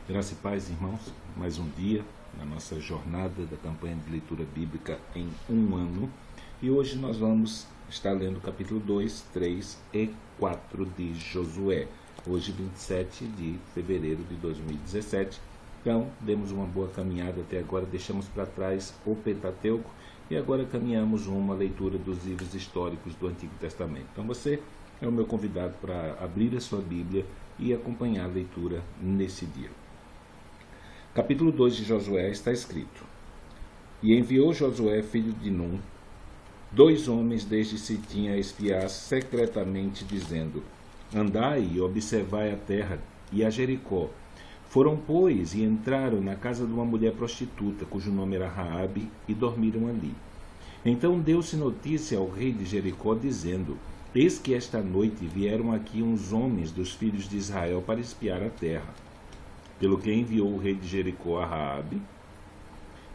Graça e paz, irmãos, mais um dia na nossa jornada da campanha de leitura bíblica em um ano. E hoje nós vamos estar lendo o capítulo 2, 3 e 4 de Josué. Hoje, 27 de fevereiro de 2017. Então, demos uma boa caminhada até agora, deixamos para trás o Pentateuco e agora caminhamos rumo à leitura dos livros históricos do Antigo Testamento. Então, você é o meu convidado para abrir a sua Bíblia e acompanhar a leitura nesse dia. Capítulo 2 de Josué está escrito: E enviou Josué, filho de Num, 2 homens desde Sitim a espiar secretamente, dizendo: Andai e observai a terra e a Jericó. Foram, pois, e entraram na casa de uma mulher prostituta, cujo nome era Raabe, e dormiram ali. Então deu-se notícia ao rei de Jericó, dizendo: Eis que esta noite vieram aqui uns homens dos filhos de Israel para espiar a terra. Pelo que enviou o rei de Jericó a Raabe,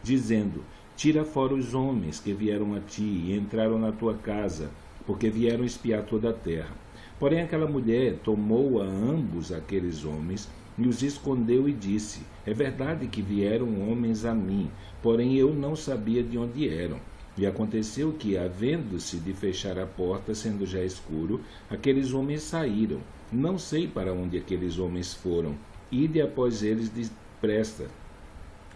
dizendo: Tira fora os homens que vieram a ti e entraram na tua casa, porque vieram espiar toda a terra. Porém aquela mulher tomou a ambos aqueles homens e os escondeu e disse: É verdade que vieram homens a mim, porém eu não sabia de onde eram. E aconteceu que, havendo-se de fechar a porta, sendo já escuro, aqueles homens saíram. Não sei para onde aqueles homens foram. Ide após eles depressa,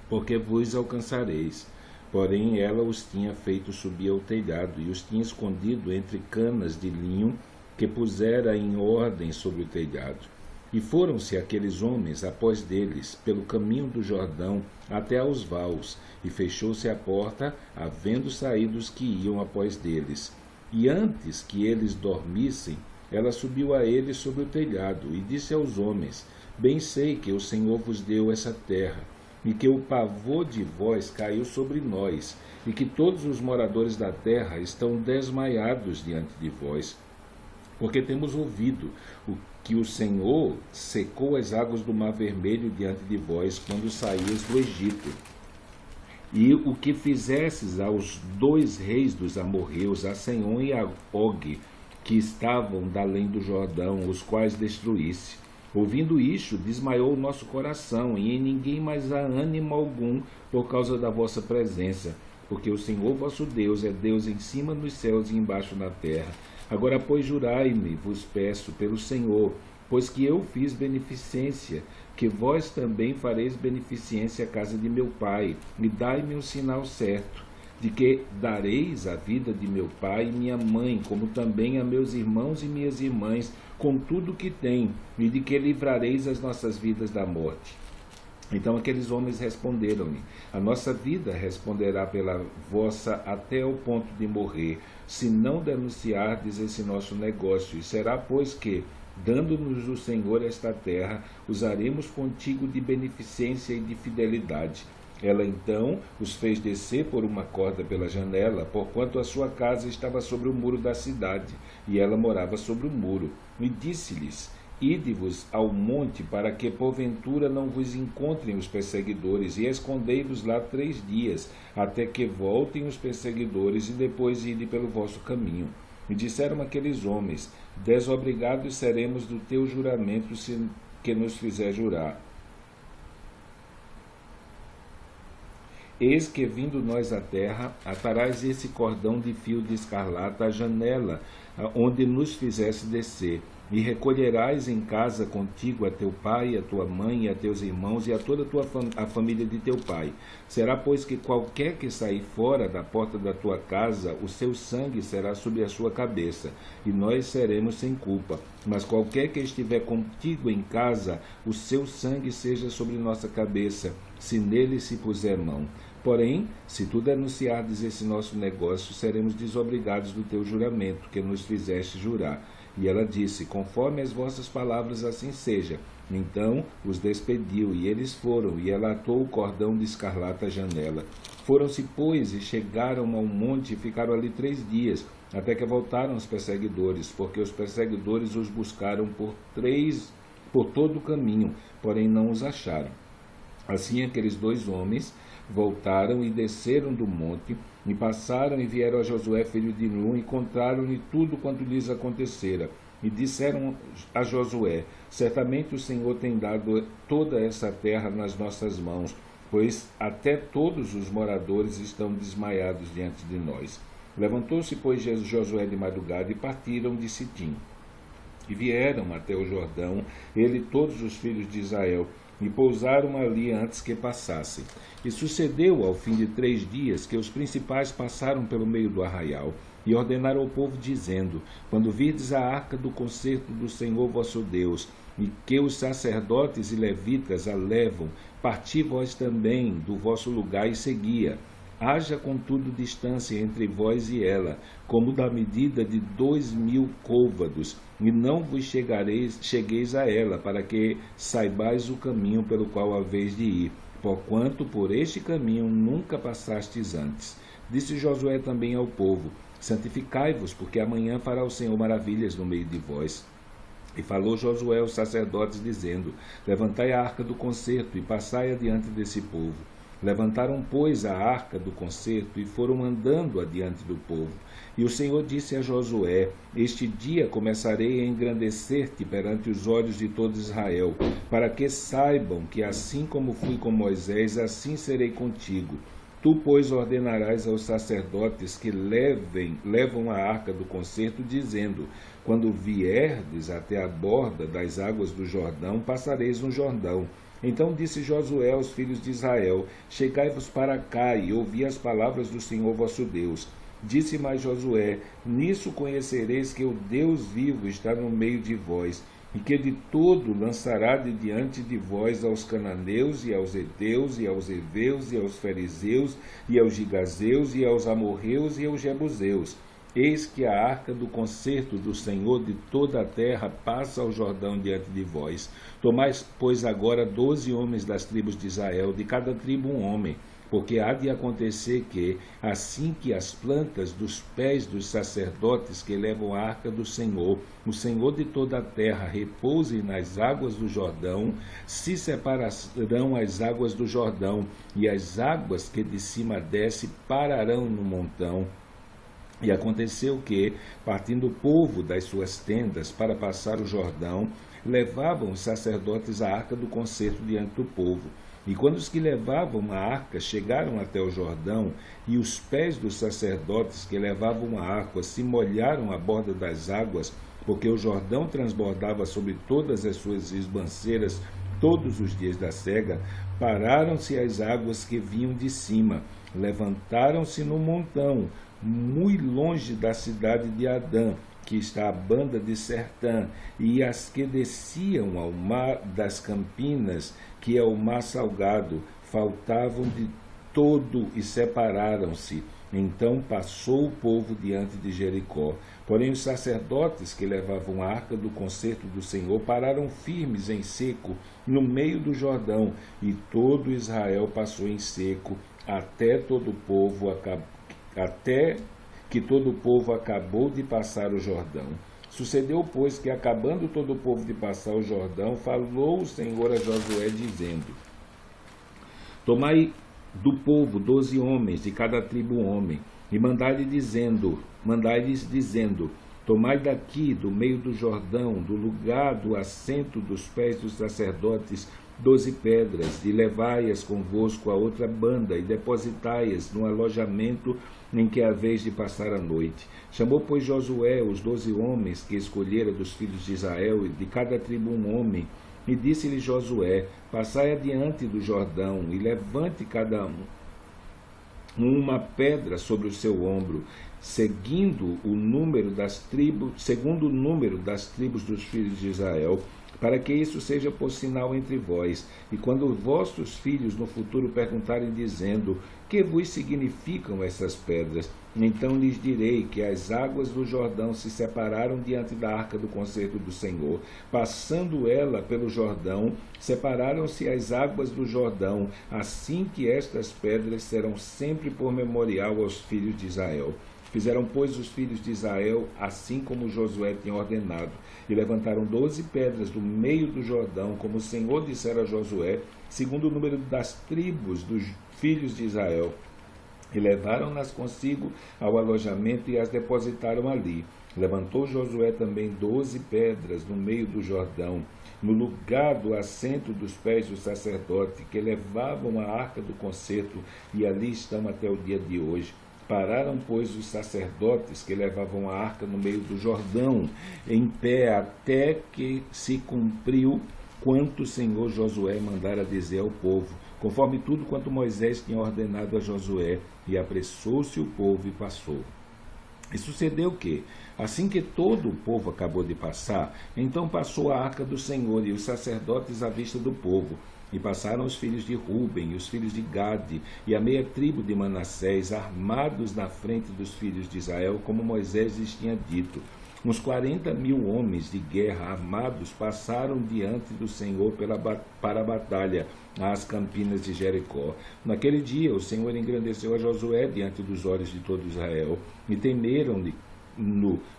porque vos alcançareis. Porém ela os tinha feito subir ao telhado, e os tinha escondido entre canas de linho que pusera em ordem sobre o telhado. E foram-se aqueles homens após deles, pelo caminho do Jordão, até aos vaus, e fechou-se a porta, havendo saído os que iam após deles. E antes que eles dormissem, ela subiu a eles sobre o telhado, e disse aos homens: Bem sei que o Senhor vos deu essa terra, e que o pavor de vós caiu sobre nós, e que todos os moradores da terra estão desmaiados diante de vós, porque temos ouvido que o Senhor secou as águas do Mar Vermelho diante de vós, quando saíes do Egito. E o que fizesses aos 2 reis dos amorreus, a Senhom e a Og, que estavam da além do Jordão, os quais destruísse. Ouvindo isto, desmaiou o nosso coração, e em ninguém mais há ânimo algum por causa da vossa presença, porque o Senhor vosso Deus é Deus em cima nos céus e embaixo na terra. Agora, pois, jurai-me, vos peço, pelo Senhor, pois que eu fiz beneficência, que vós também fareis beneficência à casa de meu pai, e dai-me um sinal certo, de que dareis a vida de meu pai e minha mãe, como também a meus irmãos e minhas irmãs, com tudo que têm, e de que livrareis as nossas vidas da morte. Então aqueles homens responderam-lhe: A nossa vida responderá pela vossa até o ponto de morrer, se não denunciardes esse nosso negócio. E será, pois, que, dando-nos o Senhor esta terra, usaremos contigo de beneficência e de fidelidade. Ela então os fez descer por uma corda pela janela, porquanto a sua casa estava sobre o muro da cidade, e ela morava sobre o muro. E disse-lhes: Ide-vos ao monte, para que porventura não vos encontrem os perseguidores, e escondei-vos lá 3 dias, até que voltem os perseguidores, e depois ide pelo vosso caminho. E disseram aqueles homens: Desobrigados seremos do teu juramento, se que nos fizer jurar. Eis que, vindo nós à terra, atarás esse cordão de fio de escarlata à janela, onde nos fizesse descer, e recolherás em casa contigo a teu pai, a tua mãe, e a teus irmãos, e a toda a família de teu pai. Será, pois, que qualquer que sair fora da porta da tua casa, o seu sangue será sobre a sua cabeça, e nós seremos sem culpa. Mas qualquer que estiver contigo em casa, o seu sangue seja sobre nossa cabeça, se nele se puser mão. Porém, se tu denunciardes esse nosso negócio, seremos desobrigados do teu juramento, que nos fizeste jurar. E ela disse: Conforme as vossas palavras, assim seja. Então os despediu, e eles foram, e ela atou o cordão de escarlata à janela. Foram-se, pois, e chegaram ao monte, e ficaram ali 3 dias, até que voltaram os perseguidores, porque os perseguidores os buscaram por todo o caminho, porém não os acharam. Assim aqueles 2 homens voltaram e desceram do monte, e passaram e vieram a Josué, filho de Num, e contaram-lhe tudo quanto lhes acontecera. e disseram a Josué: certamente o Senhor tem dado toda essa terra nas nossas mãos, pois até todos os moradores estão desmaiados diante de nós. Levantou-se, pois, Josué de madrugada e partiram de Sitim. E vieram até o Jordão, ele e todos os filhos de Israel, e pousaram ali antes que passassem. E sucedeu, ao fim de 3 dias, que os principais passaram pelo meio do arraial, e ordenaram ao povo, dizendo: quando virdes a arca do concerto do Senhor vosso Deus, e que os sacerdotes e levitas a levam, parti vós também do vosso lugar e seguia. Haja, contudo, distância entre vós e ela, como da medida de 2.000 côvados, e não vos chegueis a ela, para que saibais o caminho pelo qual haveis de ir, porquanto por este caminho nunca passastes antes. Disse Josué também ao povo: santificai-vos, porque amanhã fará o Senhor maravilhas no meio de vós. E falou Josué aos sacerdotes, dizendo: levantai a arca do concerto e passai adiante desse povo. Levantaram, pois, a arca do concerto e foram andando adiante do povo. E o Senhor disse a Josué: este dia começarei a engrandecer-te perante os olhos de todo Israel, para que saibam que assim como fui com Moisés, assim serei contigo. Tu, pois, ordenarás aos sacerdotes que levam a arca do concerto, dizendo: quando vierdes até a borda das águas do Jordão, passareis no Jordão. Então disse Josué aos filhos de Israel: chegai-vos para cá e ouvi as palavras do Senhor vosso Deus. Disse mais Josué: nisso conhecereis que o Deus vivo está no meio de vós, e que de todo lançará de diante de vós aos cananeus, e aos heteus, e aos heveus, e aos fariseus, e aos gigazeus, e aos amorreus, e aos jebuseus. Eis que a arca do concerto do Senhor de toda a terra passa ao Jordão diante de vós. Tomai, pois, agora 12 homens das tribos de Israel, de cada tribo um homem, porque há de acontecer que, assim que as plantas dos pés dos sacerdotes que levam a arca do Senhor, o Senhor de toda a terra, repousem nas águas do Jordão, se separarão as águas do Jordão, e as águas que de cima desce pararão no montão. E aconteceu que, partindo o povo das suas tendas para passar o Jordão, levavam os sacerdotes a arca do concerto diante do povo. E quando os que levavam a arca chegaram até o Jordão, e os pés dos sacerdotes que levavam a arca se molharam à borda das águas, porque o Jordão transbordava sobre todas as suas ribanceiras todos os dias da sega, pararam-se as águas que vinham de cima, levantaram-se no montão, muito longe da cidade de Adã, que está à banda de Sertã, e as que desciam ao mar das Campinas, que é o mar salgado, faltavam de todo e separaram-se. Então passou o povo diante de Jericó. Porém os sacerdotes que levavam a arca do concerto do Senhor pararam firmes em seco, no meio do Jordão, e todo Israel passou em seco, até que todo o povo acabou de passar o Jordão. Sucedeu, pois, que acabando todo o povo de passar o Jordão, falou o Senhor a Josué, dizendo: tomai do povo 12 homens, de cada tribo um homem, e mandai-lhes dizendo: tomai daqui, do meio do Jordão, do lugar do assento dos pés dos sacerdotes, 12 pedras, e levai-as convosco a outra banda, e depositai-as no alojamento em que haveis de passar a noite. Chamou, pois, Josué os 12 homens que escolhera dos filhos de Israel, e de cada tribo um homem, e disse-lhe Josué: passai adiante do Jordão, e levante cada um uma pedra sobre o seu ombro, segundo o número das tribos dos filhos de Israel, para que isso seja por sinal entre vós. E quando vossos filhos no futuro perguntarem, dizendo: que vos significam essas pedras? Então lhes direi que as águas do Jordão se separaram diante da arca do concerto do Senhor. Passando ela pelo Jordão, separaram-se as águas do Jordão, assim que estas pedras serão sempre por memorial aos filhos de Israel. Fizeram, pois, os filhos de Israel, assim como Josué tinha ordenado, e levantaram 12 pedras do meio do Jordão, como o Senhor dissera a Josué, segundo o número das tribos dos filhos de Israel, e levaram-nas consigo ao alojamento e as depositaram ali. Levantou Josué também 12 pedras no meio do Jordão, no lugar do assento dos pés do sacerdote, que levavam a arca do concerto, e ali estão até o dia de hoje. Pararam, pois, os sacerdotes que levavam a arca no meio do Jordão, em pé, até que se cumpriu quanto o Senhor Josué mandara dizer ao povo, conforme tudo quanto Moisés tinha ordenado a Josué, e apressou-se o povo e passou. E sucedeu que, assim que todo o povo acabou de passar, então passou a arca do Senhor e os sacerdotes à vista do povo. E passaram os filhos de Ruben e os filhos de Gade e a meia tribo de Manassés, armados na frente dos filhos de Israel, como Moisés lhes tinha dito. Uns 40.000 homens de guerra armados passaram diante do Senhor para a batalha às campinas de Jericó. Naquele dia o Senhor engrandeceu a Josué diante dos olhos de todo Israel, e temeram-lhe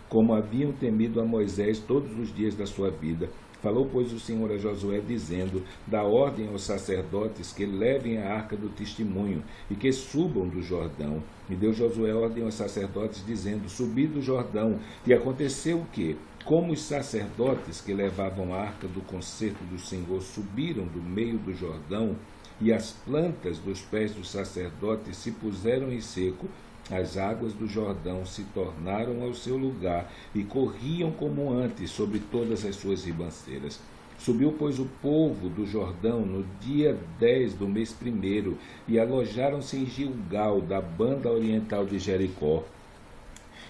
como haviam temido a Moisés todos os dias da sua vida. Falou, pois, o Senhor a Josué, dizendo, dá ordem aos sacerdotes que levem a arca do testemunho e que subam do Jordão. E deu Josué ordem aos sacerdotes, dizendo, subi do Jordão. E aconteceu que, como os sacerdotes que levavam a arca do concerto do Senhor subiram do meio do Jordão, e as plantas dos pés dos sacerdotes se puseram em seco, as águas do Jordão se tornaram ao seu lugar e corriam como antes sobre todas as suas ribanceiras. Subiu, pois, o povo do Jordão no dia 10 do mês 1º e alojaram-se em Gilgal, da banda oriental de Jericó.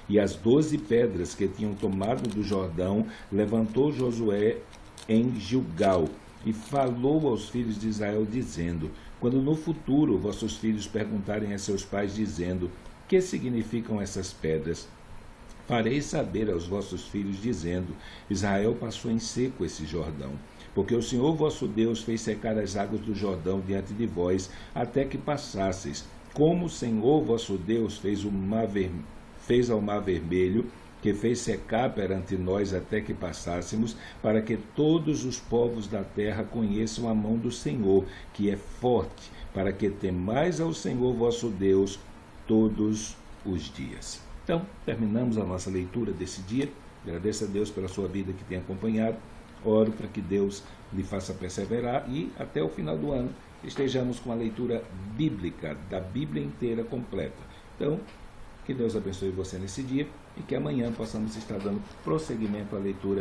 E as 12 pedras que tinham tomado do Jordão levantou Josué em Gilgal e falou aos filhos de Israel, dizendo, quando no futuro vossos filhos perguntarem a seus pais, dizendo, que significam essas pedras? Farei saber aos vossos filhos, dizendo, Israel passou em seco esse Jordão, porque o Senhor vosso Deus fez secar as águas do Jordão diante de vós, até que passasseis, como o Senhor vosso Deus fez ao mar vermelho, que fez secar perante nós até que passássemos, para que todos os povos da terra conheçam a mão do Senhor, que é forte, para que temais ao Senhor vosso Deus todos os dias. Então, terminamos a nossa leitura desse dia. Agradeço a Deus pela sua vida que tem acompanhado. Oro para que Deus lhe faça perseverar e, até o final do ano, estejamos com a leitura bíblica, da Bíblia inteira completa. Então, que Deus abençoe você nesse dia e que amanhã possamos estar dando prosseguimento à leitura